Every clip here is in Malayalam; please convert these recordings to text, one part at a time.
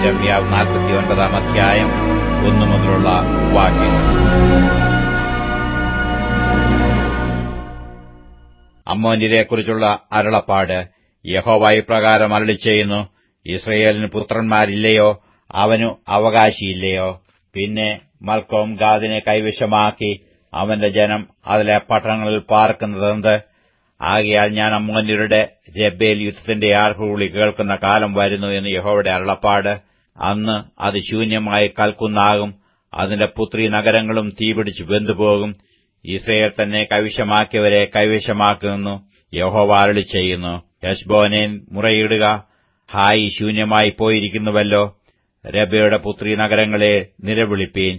യിരെമ്യാവ് 49 അധ്യായം 1 മുതലുള്ള വാക്യങ്ങൾ. അമ്മോന്യരെക്കുറിച്ചുള്ള അരുളപ്പാട്. യഹോവ ഇപ്രകാരം അരുളിച്ചെയ്യുന്നു: ഇസ്രയേലിന് പുത്രന്മാരില്ലയോ? അവനു അവകാശിയില്ലയോ? പിന്നെ മൽക്കോം ഗാദിനെ കൈവശമാക്കി അവന്റെ ജനം അതിലെ പട്ടണങ്ങളിൽ പാർക്കുന്നതെന്ത്? ആകയാൽ ഞാൻ അമ്മോന്യരുടെ രബ്ബേൽ യുദ്ധത്തിന്റെ ആർപ്പുവിളി കേൾക്കുന്ന കാലം വരുന്നു എന്ന് യഹോവയുടെ അരുളപ്പാട്. അന്ന് അത് ശൂന്യമായി കൽക്കുന്നാകും. അതിന്റെ പുത്രി നഗരങ്ങളും തീപിടിച്ച് വെന്തുപോകും. ഇസ്രയേൽ തന്നെ കൈവശമാക്കിയവരെ കൈവശമാക്കുമെന്നു യഹോവ അരുളിച്ചെയ്യുന്നു. ഹെശ്ബോനെ മുറയിടുക, ഹായി ശൂന്യമായി പോയിരിക്കുന്നുവല്ലോ. രബ്ബയുടെ പുത്രി നഗരങ്ങളെ നിലവിളിപ്പീൻ,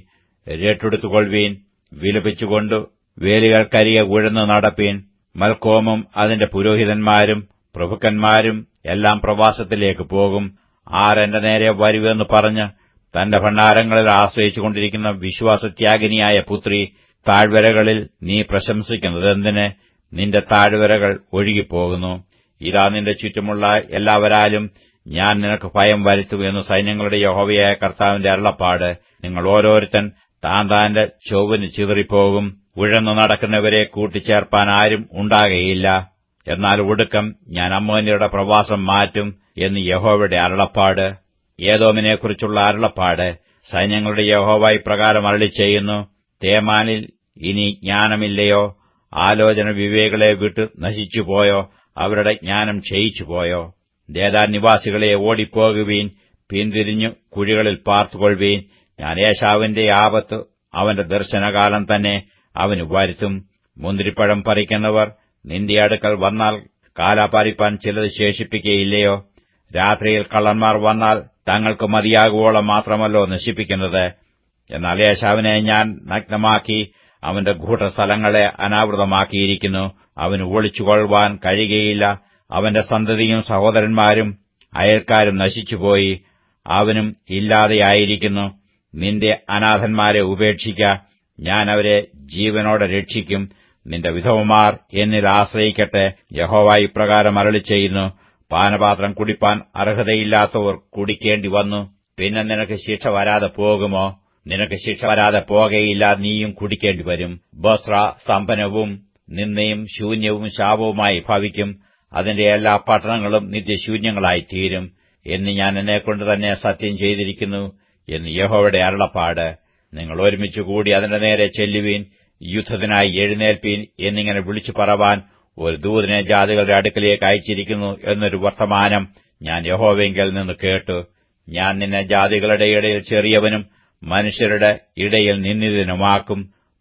രട്ടെടുത്തുകൊള്ളുവീൻ, വിലപിച്ചുകൊണ്ട് വേലികൾക്കരികെ ഉഴന്നു നടപ്പീൻ. മൽക്കോമും അതിന്റെ പുരോഹിതന്മാരും പ്രഭുക്കന്മാരും എല്ലാം പ്രവാസത്തിലേക്ക് പോകും. ആരെന്റെ നേരെ വരുവെന്ന് പറഞ്ഞ് തന്റെ ഭണ്ഡാരങ്ങളിൽ ആശ്രയിച്ചുകൊണ്ടിരിക്കുന്ന വിശ്വാസത്യാഗിനിയായ പുത്രി, താഴ്വരകളിൽ നീ പ്രശംസിക്കുന്നതെന്തിന്? നിന്റെ താഴ്വരകൾ ഒഴുകിപ്പോകുന്നു. ഇതാ നിന്റെ ചുറ്റുമുള്ള എല്ലാവരാലും ഞാൻ നിനക്ക് ഭയം വരുത്തും എന്ന് സൈന്യങ്ങളുടെ യഹോവയായ കർത്താവിന്റെ അരുളപ്പാട്. നിങ്ങൾ ഓരോരുത്തൻ താൻ താന്റെ ചൊവ്വിന് ചിതറിപ്പോകും. ഉഴന്നു നടക്കുന്നവരെ കൂട്ടിച്ചേർപ്പാൻ ആരും ഉണ്ടാകയില്ല. എന്നാൽ ഒടുക്കം ഞാൻ അമ്മോന്യരുടെ പ്രവാസം മാറ്റും എന്ന് യഹോവയുടെ അരുളപ്പാട്. ഏദോമിനെക്കുറിച്ചുള്ള അരുളപ്പാട്. സൈന്യങ്ങളുടെ യഹോവ ഇപ്രകാരം അരുളിച്ചെയ്യുന്നു: തേമാനിൽ ഇനി ജ്ഞാനമില്ലയോ? ആലോചന വിവേകളെ വിട്ടു നശിച്ചുപോയോ? അവരുടെ ജ്ഞാനം ക്ഷയിച്ചുപോയോ? ദേദാൻ നിവാസികളെ ഓടിപ്പോകുവീൻ, പിന്തിരിഞ്ഞു കുഴികളിൽ പാർത്തുകൊള്ളുവീൻ. ഞാൻ ഏശാവിന്റെ ആപത്ത് അവന്റെ ദർശനകാലം തന്നെ അവന് വരുത്തും. മുന്തിരിപ്പഴം പറിക്കുന്നവർ നിന്റെ അടുക്കൽ വന്നാൽ കാലാപറിപ്പാൻ ചിലത് ശേഷിപ്പിക്കുകയില്ലയോ? രാത്രിയിൽ കള്ളന്മാർ വന്നാൽ തങ്ങൾക്ക് മതിയാകുവോളം മാത്രമല്ലോ നശിപ്പിക്കുന്നത്. എന്നാൽ ഏശാവിനെ ഞാൻ നഗ്നമാക്കി അവന്റെ ഗൂഢസ്ഥലങ്ങളെ അനാവൃതമാക്കിയിരിക്കുന്നു. അവന് ഒളിച്ചുകൊള്ളുവാൻ കഴിയുകയില്ല. അവന്റെ സന്തതിയും സഹോദരന്മാരും അയൽക്കാരും നശിച്ചുപോയി, അവനും ഇല്ലാതെയായിരിക്കുന്നു. നിന്റെ അനാഥന്മാരെ ഉപേക്ഷിക്ക, ഞാൻ അവരെ ജീവനോടെ രക്ഷിക്കും. നിന്റെ വിധവമാർ എന്നിൽ ആശ്രയിക്കട്ടെ. യഹോവ ഇപ്രകാരം അരുളിച്ചെയ്യുന്നു: പാനപാത്രം കുടിപ്പാൻ അർഹതയില്ലാത്തവർ കുടിക്കേണ്ടി വന്നു. പിന്നെ നിനക്ക് ശിക്ഷ വരാതെ പോകുമോ? നിനക്ക് ശിക്ഷ വരാതെ പോകയില്ല, നീയും കുടിക്കേണ്ടി വരും. ബോസ്ര സ്തംഭനവും നിന്ദയും ശൂന്യവും ശാപവുമായി ഭവിക്കും. അതിന്റെ എല്ലാ പട്ടണങ്ങളും നിത്യശൂന്യങ്ങളായിത്തീരും എന്ന് ഞാൻ എന്നെക്കൊണ്ട് തന്നെ സത്യം ചെയ്തിരിക്കുന്നു എന്ന് യഹോവയുടെ അരുളപ്പാട്. നിങ്ങൾ ഒരുമിച്ചുകൂടി അതിന്റെ നേരെ ചെല്ലുവീൻ, യുദ്ധത്തിനായി എഴുന്നേൽപ്പീൻ എന്നിങ്ങനെ വിളിച്ചു പറവാൻ ഒരു ദൂതനെ ജാതികളുടെ അടുക്കലേക്ക് അയച്ചിരിക്കുന്നു എന്നൊരു വർത്തമാനം ഞാൻ യഹോവെങ്കിൽ നിന്ന് കേട്ടു. ഞാൻ നിന്നെ ജാതികളുടെ ഇടയിൽ ചെറിയവനും മനുഷ്യരുടെ ഇടയിൽ നിന്ദിതനുമാക്കും.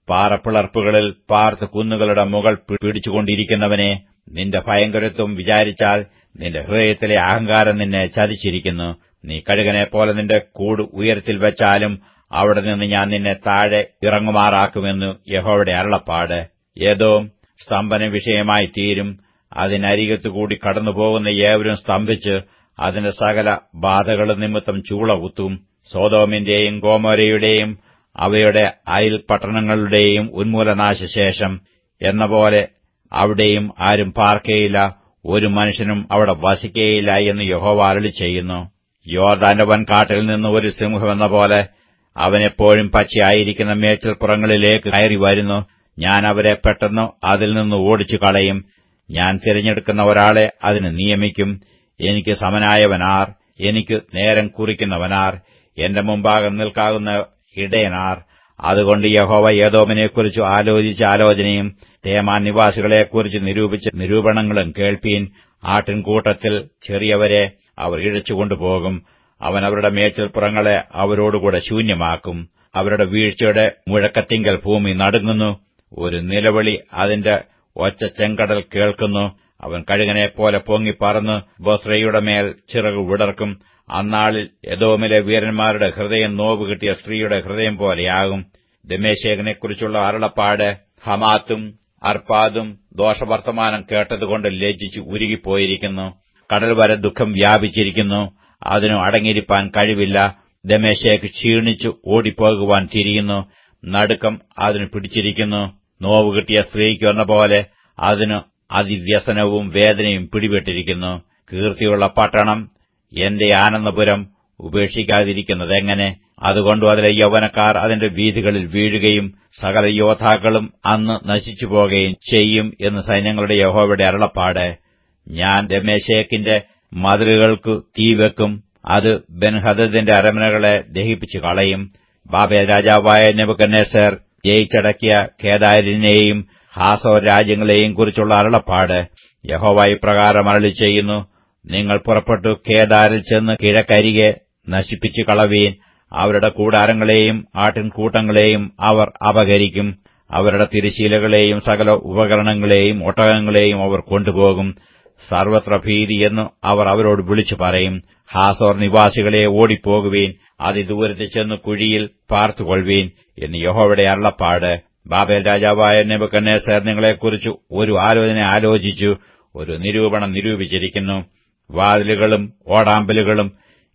പാറപ്പിളർപ്പുകളിൽ പാർത്ത് കുന്നുകളുടെ മുകൾ പിടിച്ചുകൊണ്ടിരിക്കുന്നവനെ, നിന്റെ ഭയങ്കരത്വം വിചാരിച്ചാൽ നിന്റെ ഹൃദയത്തിലെ അഹങ്കാരം നിന്നെ ചതിച്ചിരിക്കുന്നു. നീ കഴുകനെപ്പോലെ നിന്റെ കൂട് ഉയരത്തിൽ വെച്ചാലും അവിടെ നിന്ന് ഞാൻ നിന്നെ താഴെ ഇറങ്ങുമാറാക്കുമെന്നു യഹോവയുടെ അരുളപ്പാട്. ഏദോം സ്തംഭന വിഷയമായി തീരും. അതിനരികത്തുകൂടി കടന്നുപോകുന്ന ഏവരും സ്തംഭിച്ച് അതിന്റെ സകല ബാധകളും നിമിത്തം ചൂളകുത്തും. സോദോമിന്റെയും ഗോമോരയുടെയും അവയുടെ അയൽ പട്ടണങ്ങളുടെയും ഉന്മൂലനാശശേഷം എന്ന പോലെ അവിടെയും ആരും പാർക്കയില്ല, ഒരു മനുഷ്യനും അവിടെ വസിക്കയില്ല എന്ന് യഹോവ അരുളിച്ചെയ്യുന്നു. യോർദാന്റെ വൻകാട്ടിൽ നിന്ന് ഒരു സിംഹമെന്ന പോലെ അവനെപ്പോഴും പച്ചയായിരിക്കുന്ന മേച്ചിൽപ്പുറങ്ങളിലേക്ക് കയറി വരുന്നു. ഞാൻ അവരെ പെട്ടെന്ന് അതിൽ നിന്ന് ഓടിച്ചു കളയും. ഞാൻ തിരഞ്ഞെടുക്കുന്ന ഒരാളെ അതിന് നിയമിക്കും. എനിക്ക് സമനായവനാർ? എനിക്ക് നേരം കുറിക്കുന്നവനാർ? എന്റെ മുമ്പാകെ നിൽക്കാവുന്ന ഇടയനാർ? അതുകൊണ്ട് യഹോവ ഏദോമിനെക്കുറിച്ച് ആലോചിച്ച ആലോചനയും തേമാൻ നിവാസികളെക്കുറിച്ച് നിരൂപിച്ച നിരൂപണങ്ങളും കേൾപ്പീൻ. ആട്ടിൻകൂട്ടത്തിൽ ചെറിയവരെ അവർ ഇഴച്ചുകൊണ്ടുപോകും. അവൻ അവരുടെ മേച്ചിൽപ്പുറങ്ങളെ അവരോടുകൂടെ ശൂന്യമാക്കും. അവരുടെ വീഴ്ചയുടെ മുഴക്കത്തിങ്കൽ ഭൂമി നടുങ്ങുന്നു. ഒരു നിലവിളി അതിന്റെ ഒച്ച ചെങ്കടൽ കേൾക്കുന്നു. അവൻ കഴുകനെപ്പോലെ പൊങ്ങിപ്പറന്ന് ബൊസ്രയുടെ മേൽ ചിറകു വിടർക്കും. അന്നാളിൽ എദോമിലെ വീരന്മാരുടെ ഹൃദയം നോവ് കിട്ടിയ സ്ത്രീയുടെ ഹൃദയം പോലെയാകും. ദമ്മേശേക്കിനെക്കുറിച്ചുള്ള അരുളപ്പാട്. ഹമാത്തും അർപ്പാദും ദോഷവർത്തമാനം കേട്ടതുകൊണ്ട് ലജ്ജിച്ച് ഉരുകിപ്പോയിരിക്കുന്നു. കടൽ വരെ ദുഃഖം വ്യാപിച്ചിരിക്കുന്നു. അതിനു അടങ്ങിയിരിപ്പാൻ കഴിവില്ല. ദമ്മേശേക്ക് ക്ഷീണിച്ചു ഓടിപ്പോകുവാൻ തിരിയുന്നു. നടുക്കം അതിന് പിടിച്ചിരിക്കുന്നു. നോവ് കിട്ടിയ സ്ത്രീക്ക് എന്ന പോലെ അതിന് അതിവ്യസനവും വേദനയും പിടിപെട്ടിരിക്കുന്നു. കീർത്തിയുള്ള പട്ടണം, എന്റെ ആനന്ദപുരം, ഉപേക്ഷിക്കാതിരിക്കുന്നതെങ്ങനെ? അതുകൊണ്ട് അതിലെ യൗവനക്കാർ അതിന്റെ വീഥികളിൽ വീഴുകയും സകല യോദ്ധാക്കളും അന്ന് നശിച്ചുപോകുകയും ചെയ്യും എന്ന് സൈന്യങ്ങളുടെ യഹോവയുടെ അരുളപ്പാട്. ഞാൻ ദമ്മേശെക്കിന്റെ മതിലുകൾക്കു തീവെക്കും, അത് ബെൻഹദദിന്റെ അരമനകളെ ദഹിപ്പിച്ചു കളയും. ബാബേൽ രാജാവായ നെബൂഖദ്നേസർ ജയിച്ചടക്കിയ കേദാരിനെയും ഹാസോർ രാജ്യങ്ങളെയും കുറിച്ചുള്ള അരുളപ്പാട്. യഹോവ ഇപ്രകാരം അരുളിച്ചെയ്യുന്നു: നിങ്ങൾ പുറപ്പെട്ടു കേദാരിൽ ചെന്ന് കിഴക്കരികെ നശിപ്പിച്ചു കളവീൻ. അവരുടെ കൂടാരങ്ങളെയും ആട്ടിൻകൂട്ടങ്ങളെയും അവർ അപഹരിക്കും. അവരുടെ തിരശ്ശീലകളെയും സകല ഉപകരണങ്ങളെയും ഒട്ടകങ്ങളെയും അവർ കൊണ്ടുപോകും. സർവത്ര ഭീതി എന്ന് അവർ അവരോട് വിളിച്ചു പറയും. ഹാസോർ നിവാസികളെ ഓടിപ്പോകുവീൻ, അതിദൂരത്ത് ചെന്ന് കുഴിയിൽ പാർത്തുകൊള്ളുവീൻ എന്ന് യഹോവയുടെ അരുളപ്പാട്. ബാബേൽ രാജാവായ നെബൂഖദ്നേസർ നിങ്ങളെക്കുറിച്ച് ഒരു ആലോചന ആലോചിച്ചു, ഒരു നിരൂപണം നിരൂപിച്ചിരിക്കുന്നു. വാതിലുകളും ഓടാമ്പലുകളും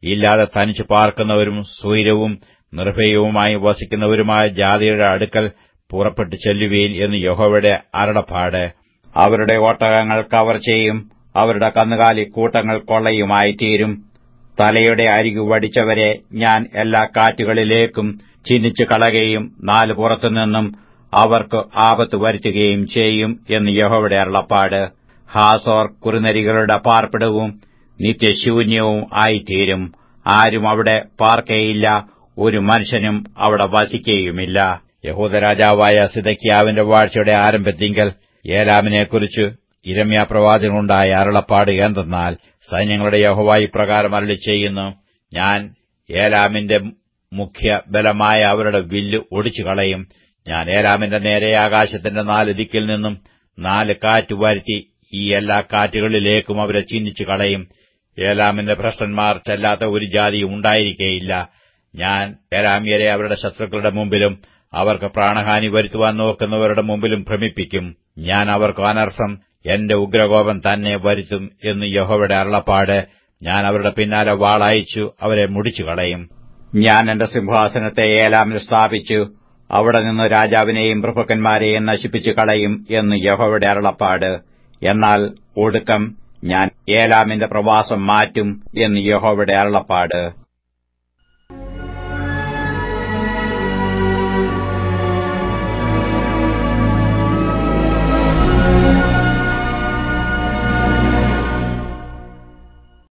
ഇല്ലാതെ തനിച്ചു പാർക്കുന്നവരും സ്വൈരവും നിർഭയവുമായി വസിക്കുന്നവരുമായ ജാതിയുടെ അടുക്കൽ പുറപ്പെട്ടു ചെല്ലുവീൻ എന്ന് യഹോവയുടെ അരുളപ്പാട്. അവരുടെ ഒട്ടകങ്ങൾ കവർച്ചയും അവരുടെ കന്നുകാലി കൂട്ടങ്ങൾ കൊള്ളയുമായിത്തീരും. തലയുടെ അരികു വടിച്ചവരെ ഞാൻ എല്ലാ കാറ്റുകളിലേക്കും ചിന്നിച്ചു കളയുകയും നാലു പുറത്തുനിന്നും അവർക്ക് ആപത്ത് വരുത്തുകയും ചെയ്യും എന്ന് യഹോവയുടെ അരുളപ്പാട്. ഹാസോർ കുറുനരികളുടെ പാർപ്പിടവും നിത്യശൂന്യവും ആയിത്തീരും. ആരും അവിടെ പാർക്കയില്ല, ഒരു മനുഷ്യനും അവിടെ വസിക്കുകയുമില്ല. യഹൂദരാജാവായ സിദെക്കീയാവിന്റെ വാഴ്ചയുടെ ആരംഭത്തിങ്കൽ ഏലാമിനെക്കുറിച്ച് യിരെമ്യാപ്രവാചകനുണ്ടായ അരുളപ്പാട് എന്തെന്നാൽ, സൈന്യങ്ങളുടെ യഹോവ ഇപ്രകാരം അരുളിച്ചെയ്യുന്നു: ഞാൻ ഏലാമിന്റെ മുഖ്യ ബലമായ അവരുടെ വില്ല് ഒടിച്ചുകളയും. ഞാൻ ഏലാമിന്റെ നേരെ ആകാശത്തിന്റെ 4 ദിക്കിൽ നിന്നും 4 കാറ്റ് വരുത്തി ഈ എല്ലാ കാറ്റുകളിലേക്കും അവരെ ചിന്നിച്ചു കളയും. ഏലാമിന്റെ ഭ്രഷ്ടന്മാർ ചെല്ലാത്ത ഒരു ജാതിയും ഉണ്ടായിരിക്കയില്ല. ഞാൻ ഏലാമ്യരെ അവരുടെ ശത്രുക്കളുടെ മുമ്പിലും അവർക്ക് പ്രാണഹാനി വരുത്തുവാൻ നോക്കുന്നവരുടെ മുമ്പിലും ഭ്രമിപ്പിക്കും. ഞാൻ അവർക്ക് അനർത്ഥം, എന്റെ ഉഗ്രകോപം തന്നെ വരുത്തും എന്ന് യഹോവയുടെ അരുളപ്പാട്. ഞാൻ അവരുടെ പിന്നാലെ വാളയച്ചു അവരെ മുടിച്ചു കളയും. ഞാൻ എന്റെ സിംഹാസനത്തെ ഏലാമിൽ സ്ഥാപിച്ചു, അവിടെ നിന്ന് രാജാവിനെയും പ്രഭുക്കന്മാരെയും നശിപ്പിച്ചു കളയും എന്ന് യഹോവയുടെ അരുളപ്പാട്. എന്നാൽ ഒടുക്കം ഞാൻ ഏലാമിന്റെ പ്രവാസം മാറ്റും എന്ന് യഹോവയുടെ അരുളപ്പാട്.